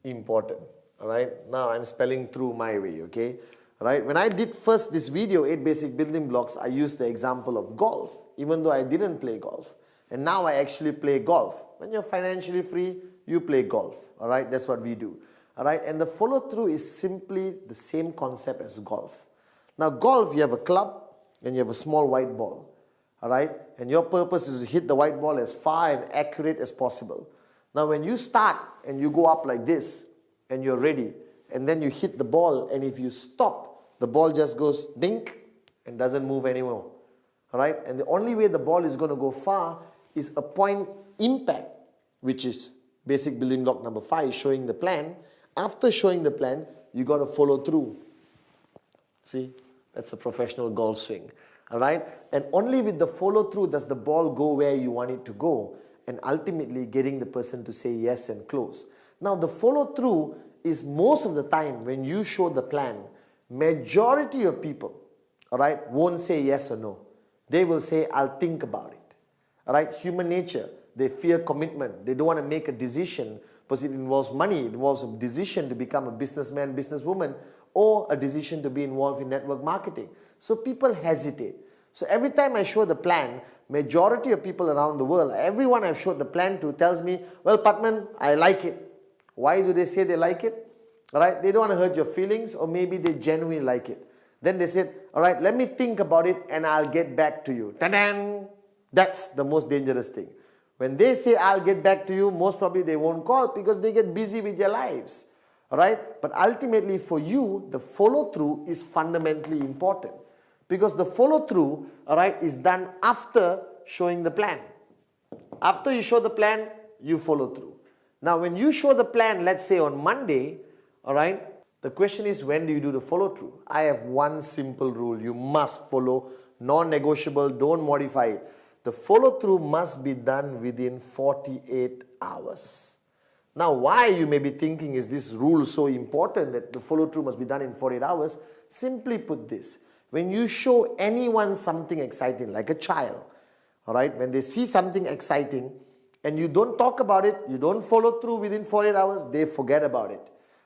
important, all right? Now, I'm spelling through my way, okay? All right? When I did first this video, 8 basic building blocks, I used the example of golf, even though I didn't play golf. And now I actually play golf. When you're financially free, you play golf, all right? That's what we do, all right? And the follow through is simply the same concept as golf. Now, golf, you have a club and you have a small white ball. All right? And your purpose is to hit the white ball as far and accurate as possible. Now when you start and you go up like this and you're ready, and then you hit the ball, and if you stop, the ball just goes dink and doesn't move anymore. All right? And the only way the ball is going to go far is a point impact, which is basic building block number 5, showing the plan. After showing the plan, you got to follow through. See? That's a professional golf swing. All right? And only with the follow through does the ball go where you want it to go, and ultimately getting the person to say yes and close. Now the follow through is most of the time when you show the plan, majority of people, all right, won't say yes or no. They will say, I'll think about it. All right? Human nature, they fear commitment. They don't want to make a decision because it involves money. It involves a decision to become a businessman, businesswoman, or a decision to be involved in network marketing. So people hesitate. So every time I show the plan, majority of people around the world, everyone I've showed the plan to tells me, well, Patman, I like it. Why do they say they like it? All right, they don't want to hurt your feelings, or maybe they genuinely like it. Then they said, all right, let me think about it and I'll get back to you. Ta-da! That's the most dangerous thing. When they say I'll get back to you, most probably they won't call because they get busy with their lives. All right? But ultimately for you, the follow through is fundamentally important, because the follow through, all right, is done after showing the plan. After you show the plan, you follow through. Now when you show the plan, let's say on Monday, all right, the question is, when do you do the follow through? I have one simple rule you must follow, non-negotiable, don't modify it. The follow through must be done within 48 hours. Now why, you may be thinking, is this rule so important that the follow through must be done in 48 hours? Simply put this, when you show anyone something exciting, like a child, all right, when they see something exciting and you don't talk about it, you don't follow through within 48 hours, they forget about it.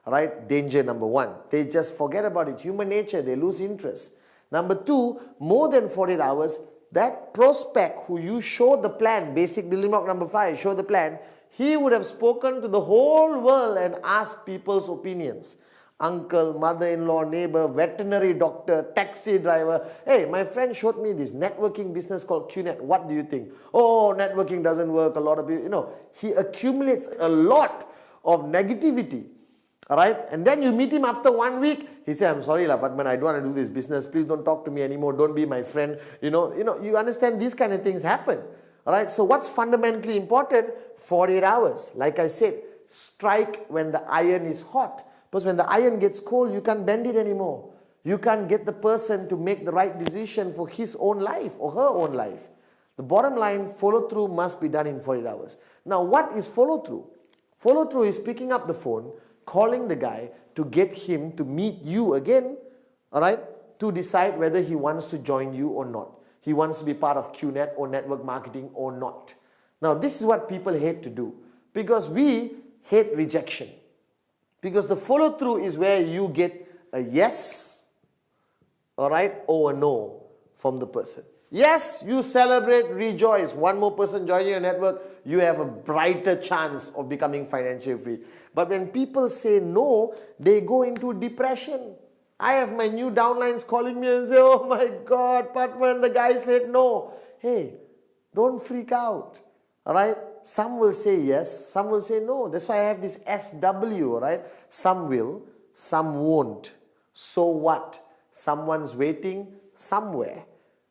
All right, danger number 1. They just forget about it. Human nature, they lose interest. Number 2, more than 48 hours, that prospect who you show the plan, basic building block number 5, show the plan, he would have spoken to the whole world and asked people's opinions. Uncle, mother-in-law, neighbor, veterinary doctor, taxi driver. Hey, my friend showed me this networking business called QNet. What do you think? Oh, networking doesn't work. A lot of people, you know, he accumulates a lot of negativity. All right, and then you meet him after 1 week. He said, I'm sorry, Patman, I don't want to do this business. Please don't talk to me anymore. Don't be my friend. You understand these kind of things happen. All right, so what's fundamentally important? 48 hours. Like I said, strike when the iron is hot. Because when the iron gets cold, you can't bend it anymore. You can't get the person to make the right decision for his own life or her own life. The bottom line, follow through must be done in 48 hours. Now, what is follow through? Follow through is picking up the phone, calling the guy to get him to meet you again, all right, to decide whether he wants to join you or not. He wants to be part of QNet or network marketing or not. Now, this is what people hate to do, because we hate rejection. Because the follow through is where you get a yes, all right, or a no from the person. Yes, you celebrate, rejoice. One more person joining your network, you have a brighter chance of becoming financially free. But when people say no, they go into depression. I have my new downlines calling me and say, oh my God, Patman, the guy said no. Hey, don't freak out. All right? Some will say yes, some will say no. That's why I have this SW, all right? Some will, some won't. So what? Someone's waiting somewhere.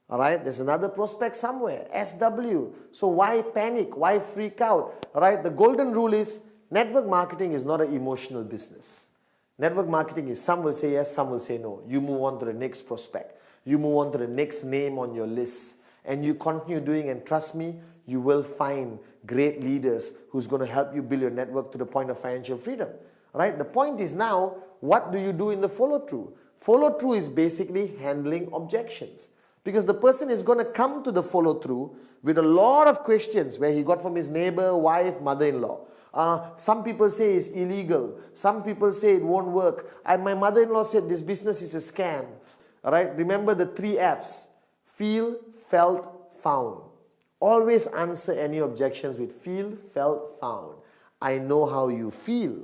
All right, there's another prospect somewhere, SW. So why panic? Why freak out? All right, the golden rule is network marketing is not an emotional business. Network marketing is some will say yes, some will say no. You move on to the next prospect. You move on to the next name on your list. And you continue doing, and trust me, you will find great leaders who's going to help you build your network to the point of financial freedom. All right, the point is now, what do you do in the follow-through? Follow-through is basically handling objections. Because the person is going to come to the follow-through with a lot of questions where he got from his neighbor, wife, mother-in-law. Some people say it's illegal. Some people say it won't work. My mother-in-law said this business is a scam. All right? Remember the 3 Fs. Feel, felt, found. Always answer any objections with feel, felt, found. I know how you feel.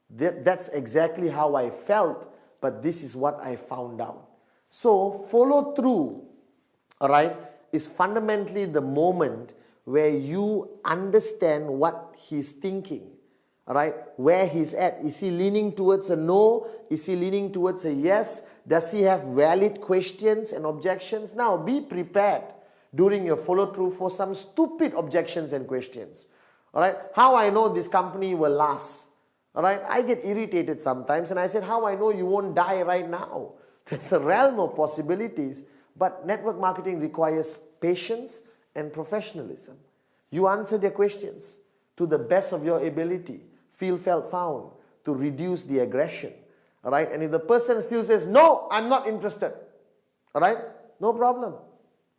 That's exactly how I felt, but this is what I found out. So follow through, all right, is fundamentally the moment where you understand what he's thinking, all right, where he's at. Is he leaning towards a no? Is he leaning towards a yes? Does he have valid questions and objections? Now, be prepared during your follow-through for some stupid objections and questions, all right. How I know this company will last, all right. I get irritated sometimes and I said, how I know you won't die right now? There's a realm of possibilities, but network marketing requires patience and professionalism. You answer their questions to the best of your ability, feel, felt, found, to reduce the aggression. All right? And if the person still says, no, I'm not interested, all right? No problem.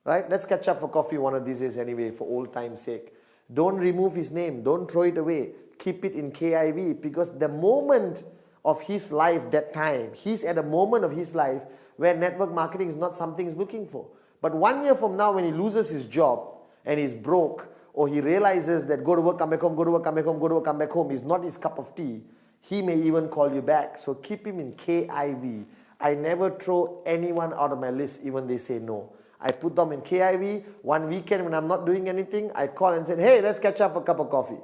Right? Let's catch up for coffee one of these days anyway, for old time's sake. Don't remove his name. Don't throw it away. Keep it in KIV, because the moment of his life, that time, he's at a moment of his life where network marketing is not something he's looking for. But 1 year from now, when he loses his job and he's broke, or he realizes that go to work, come back home, go to work, come back home, go to work, come back home is not his cup of tea, he may even call you back. So keep him in KIV. I never throw anyone out of my list, even they say no. I put them in KIV. One weekend when I'm not doing anything, I call and say, hey, let's catch up for a cup of coffee.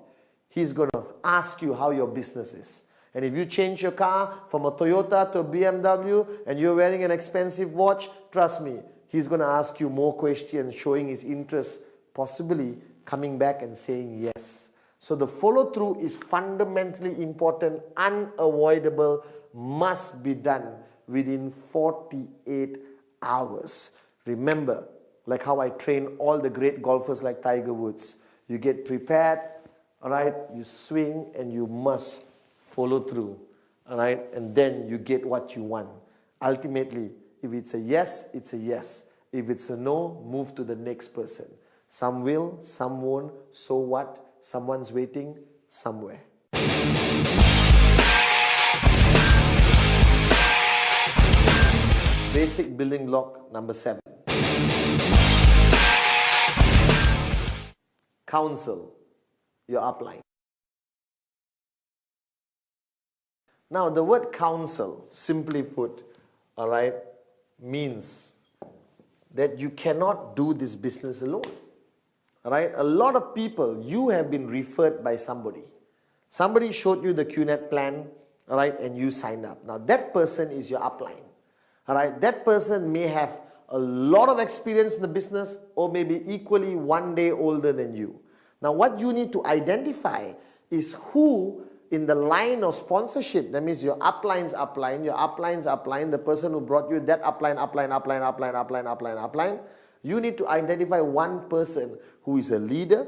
He's going to ask you how your business is. And if you change your car from a Toyota to a BMW and you're wearing an expensive watch, trust me, he's going to ask you more questions, showing his interest, possibly coming back and saying yes. So the follow-through is fundamentally important, unavoidable, must be done within 48 hours. Remember, like how I train all the great golfers like Tiger Woods, you get prepared, all right, you swing and you must follow through, all right, and then you get what you want. Ultimately, if it's a yes, it's a yes. If it's a no, move to the next person. Some will, some won't. So what? Someone's waiting somewhere. Basic building block number 7. Counsel your upline. Now, the word counsel, simply put, all right, means that you cannot do this business alone. All right? A lot of people, you have been referred by somebody. Somebody showed you the QNet plan, all right, and you signed up. Now, that person is your upline. All right? That person may have a lot of experience in the business or maybe equally 1 day older than you. Now, what you need to identify is who in the line of sponsorship, that means your upline's upline, your upline's upline, the person who brought you that upline, you need to identify one person who is a leader,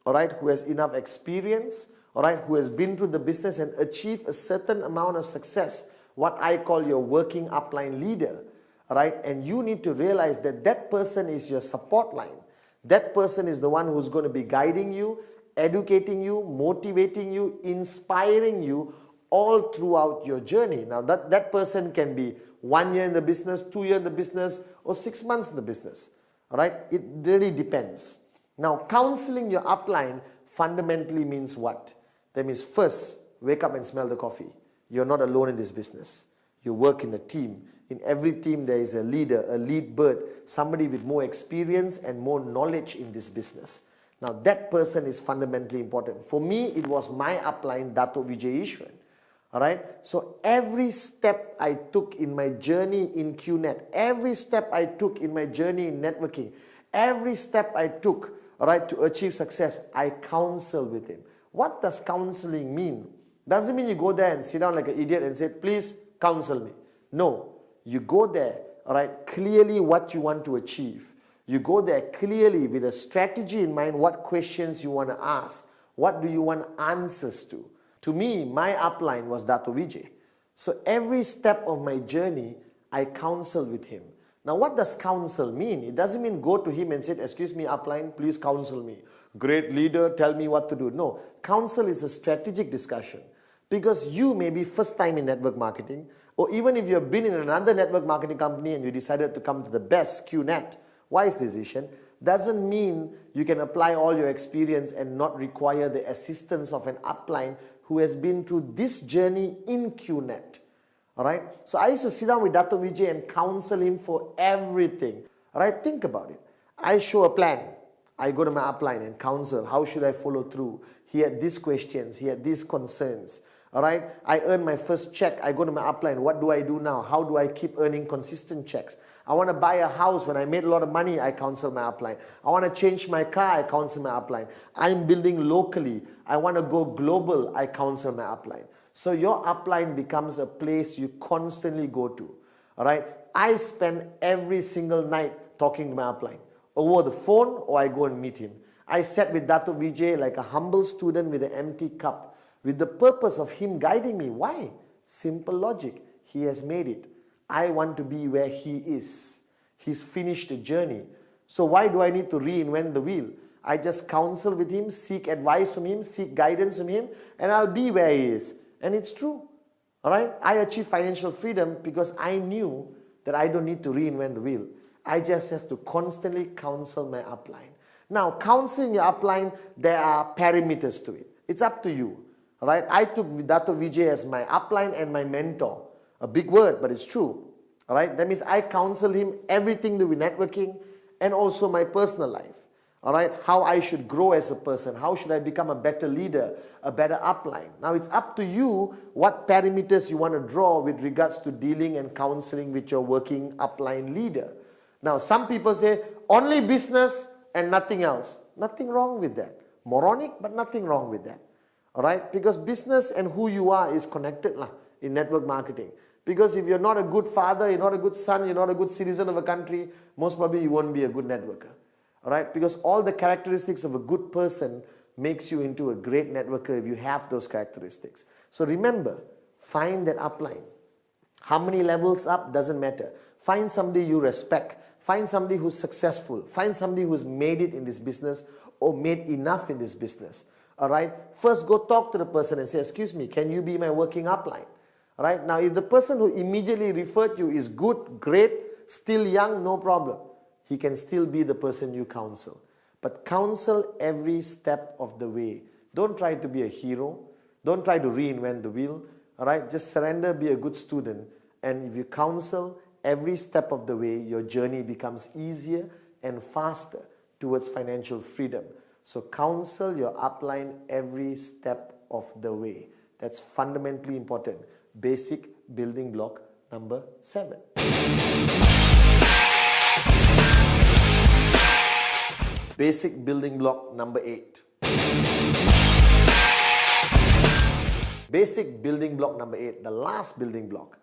all right, who has enough experience, all right, who has been through the business and achieved a certain amount of success, what I call your working upline leader, all right, and you need to realize that that person is your support line. That person is the one who's going to be guiding you, educating you, motivating you, inspiring you all throughout your journey. Now that person can be 1 year in the business, 2 years in the business, or 6 months in the business. All right? It really depends. Now, counseling your upline fundamentally means what? That means first, wake up and smell the coffee. You're not alone in this business. You work in a team. In every team, there is a leader, a lead bird, somebody with more experience and more knowledge in this business. Now, that person is fundamentally important. For me, it was my upline, Dato Vijay Ishwan. All right? So, every step I took in my journey in QNet, every step I took in my journey in networking, every step I took, all right, to achieve success, I counsel with him. What does counseling mean? Doesn't mean you go there and sit down like an idiot and say, please counsel me. No. You go there, all right, clearly what you want to achieve. You go there clearly with a strategy in mind, what questions you want to ask. What do you want answers to? To me, my upline was Dato Vijay. So every step of my journey, I counseled with him. Now, what does counsel mean? It doesn't mean go to him and say, excuse me, upline, please counsel me. Great leader, tell me what to do. No, counsel is a strategic discussion. Because you may be first time in network marketing, or even if you've been in another network marketing company and you decided to come to the best QNet, wise decision, doesn't mean you can apply all your experience and not require the assistance of an upline who has been through this journey in QNet. All right? So I used to sit down with Dato Vijay and counsel him for everything. All right? Think about it. I show a plan. I go to my upline and counsel. How should I follow through? He had these questions. He had these concerns. All right, I earn my first check. I go to my upline. What do I do now? How do I keep earning consistent checks? I want to buy a house. When I made a lot of money, I counsel my upline. I want to change my car. I counsel my upline. I'm building locally. I want to go global. I counsel my upline. So your upline becomes a place you constantly go to. All right, I spend every single night talking to my upline over the phone, or I go and meet him. I sat with Dato Vijay like a humble student with an empty cup, with the purpose of him guiding me. Why? Simple logic. He has made it. I want to be where he is. He's finished the journey. So why do I need to reinvent the wheel? I just counsel with him, seek advice from him, seek guidance from him, and I'll be where he is. And it's true. All right? I achieved financial freedom because I knew that I don't need to reinvent the wheel. I just have to constantly counsel my upline. Now, counseling your upline, there are parameters to it. It's up to you. All right? I took Dato Vijay as my upline and my mentor. A big word, but it's true. All right? That means I counsel him everything to do with networking and also my personal life. All right? How I should grow as a person. How should I become a better leader, a better upline. Now, it's up to you what parameters you want to draw with regards to dealing and counseling with your working upline leader. Now, some people say, only business and nothing else. Nothing wrong with that. Moronic, but nothing wrong with that. All right? Because business and who you are is connected in network marketing. Because if you're not a good father, you're not a good son, you're not a good citizen of a country, most probably you won't be a good networker. All right? Because all the characteristics of a good person makes you into a great networker if you have those characteristics. So remember, find that upline. How many levels up doesn't matter. Find somebody you respect. Find somebody who's successful. Find somebody who's made it in this business or made enough in this business. All right? First, go talk to the person and say, excuse me, can you be my working upline? All right? Now, if the person who immediately referred you is good, great, still young, no problem. He can still be the person you counsel. But counsel every step of the way. Don't try to be a hero. Don't try to reinvent the wheel. All right? Just surrender, be a good student. And if you counsel every step of the way, your journey becomes easier and faster towards financial freedom. So counsel your upline every step of the way. That's fundamentally important. Basic building block number 7. Basic building block number 8. Basic building block number 8, the last building block.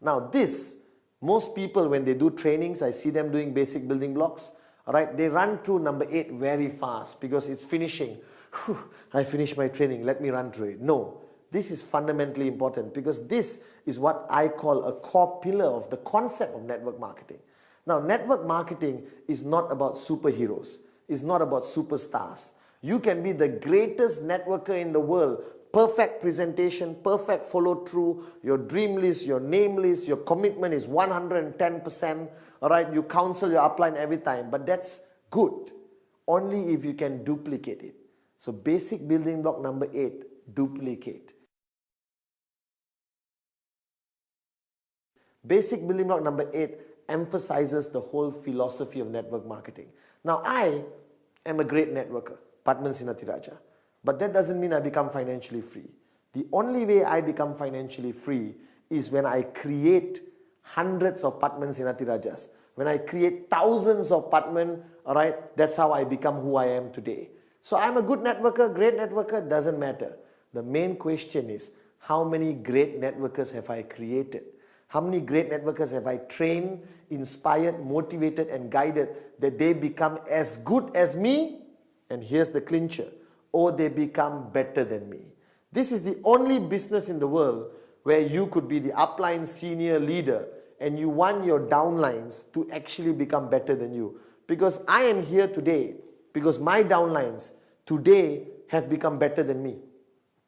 Now this, most people when they do trainings, I see them doing basic building blocks. All right, they run through number 8 very fast because it's finishing. Whew, I finished my training, let me run through it. No, this is fundamentally important because this is what I call a core pillar of the concept of network marketing. Now, network marketing is not about superheroes. It's not about superstars. You can be the greatest networker in the world. Perfect presentation, perfect follow through, your dream list, your name list, your commitment is 110%. all right, you counsel your upline every time, but that's good only if you can duplicate it. So basic building block number 8, duplicate. Basic building block number 8 emphasizes the whole philosophy of network marketing. Now, I am a great networker, Padman Sinatiraja, but that doesn't mean I become financially free. The only way I become financially free is when I create hundreds of Padman Sinatirajas. When I create thousands of Padman, all right, that's how I become who I am today. So I'm a good networker, great networker, doesn't matter. The main question is, how many great networkers have I created? How many great networkers have I trained, inspired, motivated, and guided that they become as good as me? And here's the clincher, or they become better than me. This is the only business in the world where you could be the upline senior leader and you want your downlines to actually become better than you. Because I am here today because my downlines today have become better than me.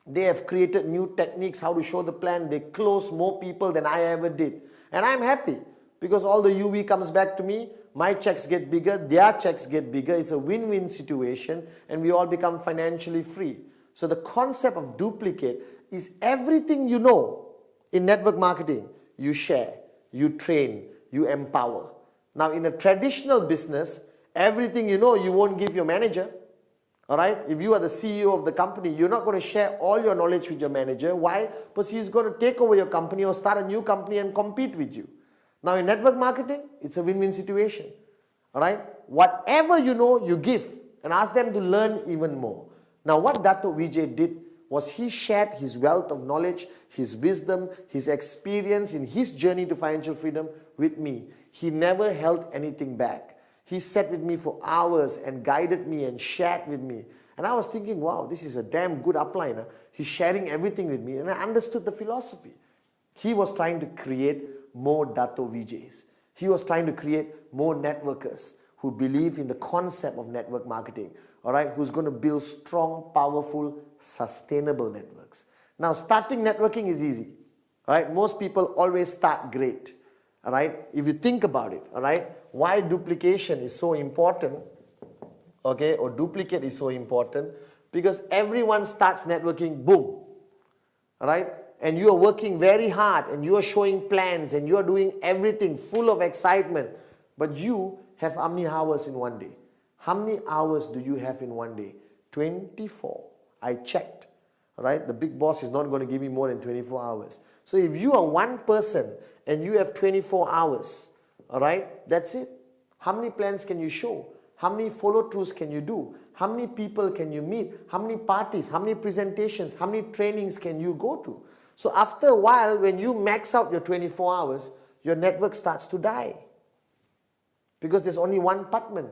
They have created new techniques, how to show the plan. They close more people than I ever did. And I'm happy because all the UV comes back to me. My checks get bigger, their checks get bigger. It's a win-win situation and we all become financially free. So the concept of duplicate is everything you know in network marketing, you share, you train, you empower. Now in a traditional business, everything you know, you won't give your manager. All right? If you are the CEO of the company, you're not going to share all your knowledge with your manager. Why? Because he's going to take over your company or start a new company and compete with you. Now in network marketing, it's a win-win situation. All right? Whatever you know, you give and ask them to learn even more. Now what Dato' Vijay did was he shared his wealth of knowledge, his wisdom, his experience in his journey to financial freedom with me. He never held anything back. He sat with me for hours and guided me and shared with me. And I was thinking, wow, this is a damn good upliner. He's sharing everything with me. And I understood the philosophy. He was trying to create more Dato' Vijay's. He was trying to create more networkers who believe in the concept of network marketing. All right, who's going to build strong, powerful, sustainable networks. Now, starting networking is easy. All right, most people always start great. All right, if you think about it, all right, why duplication is so important, okay, or duplicate is so important, because everyone starts networking, boom, all right, and you are working very hard and you are showing plans and you are doing everything full of excitement, but you have how many hours in one day? How many hours do you have in one day? 24. I checked. All right? The big boss is not going to give me more than 24 hours. So if you are one person and you have 24 hours, all right, that's it. How many plans can you show? How many follow-throughs can you do? How many people can you meet? How many parties? How many presentations? How many trainings can you go to? So after a while, when you max out your 24 hours, your network starts to die. Because there's only one Padman.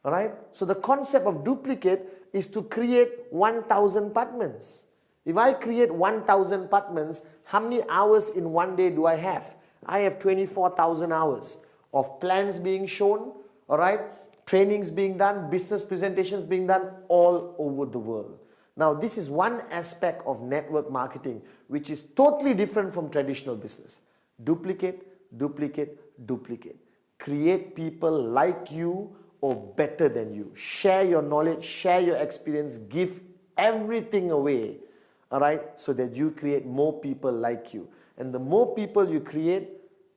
All right? So the concept of duplicate is to create 1,000 Padmans. If I create 1,000 Padmans, how many hours in one day do I have? I have 24,000 hours of plans being shown, all right? Trainings being done, business presentations being done all over the world. Now, this is one aspect of network marketing which is totally different from traditional business. Duplicate, duplicate, duplicate. Create people like you or better than you. Share your knowledge, share your experience, give everything away, all right, so that you create more people like you. And the more people you create,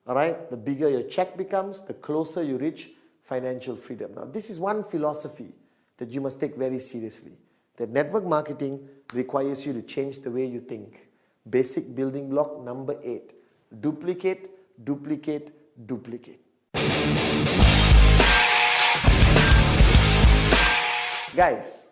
all right, the bigger your check becomes, the closer you reach financial freedom. Now, this is one philosophy that you must take very seriously. That network marketing requires you to change the way you think. Basic building block number 8. Duplicate, duplicate, duplicate. Guys,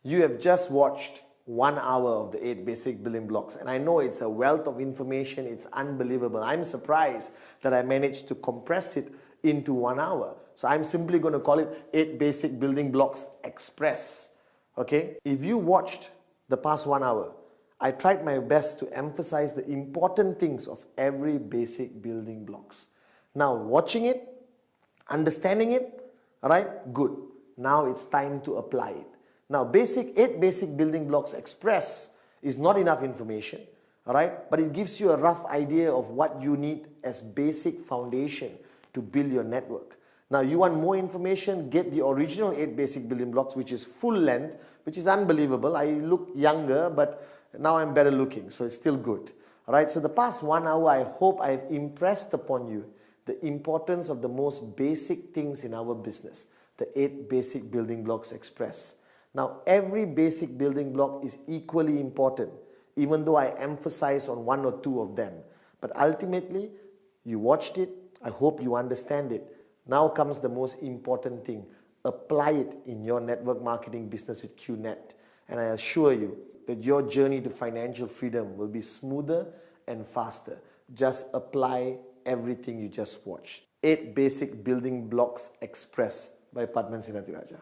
you have just watched 1 hour of the 8 basic building blocks, and I know it's a wealth of information. It's unbelievable. I'm surprised that I managed to compress it into 1 hour. So I'm simply going to call it 8 basic building blocks express. Okay? If you watched the past 1 hour, I tried my best to emphasize the important things of every basic building blocks. Now, watching it, understanding it, all right, good. Now it's time to apply it. Now, 8 basic building blocks express is not enough information, all right, but it gives you a rough idea of what you need as basic foundation to build your network. Now, you want more information, get the original 8 basic building blocks, which is full length, which is unbelievable. I look younger, but now I'm better looking, so it's still good. All right, so the past 1 hour, I hope I've impressed upon you the importance of the most basic things in our business, the 8 basic building blocks express. Now, every basic building block is equally important, even though I emphasize on 1 or 2 of them. But ultimately, you watched it, I hope you understand it. Now comes the most important thing. Apply it in your network marketing business with QNet. And I assure you that your journey to financial freedom will be smoother and faster. Just apply everything you just watched. 8 Basic Building Blocks Express by Padman Sinatiraja.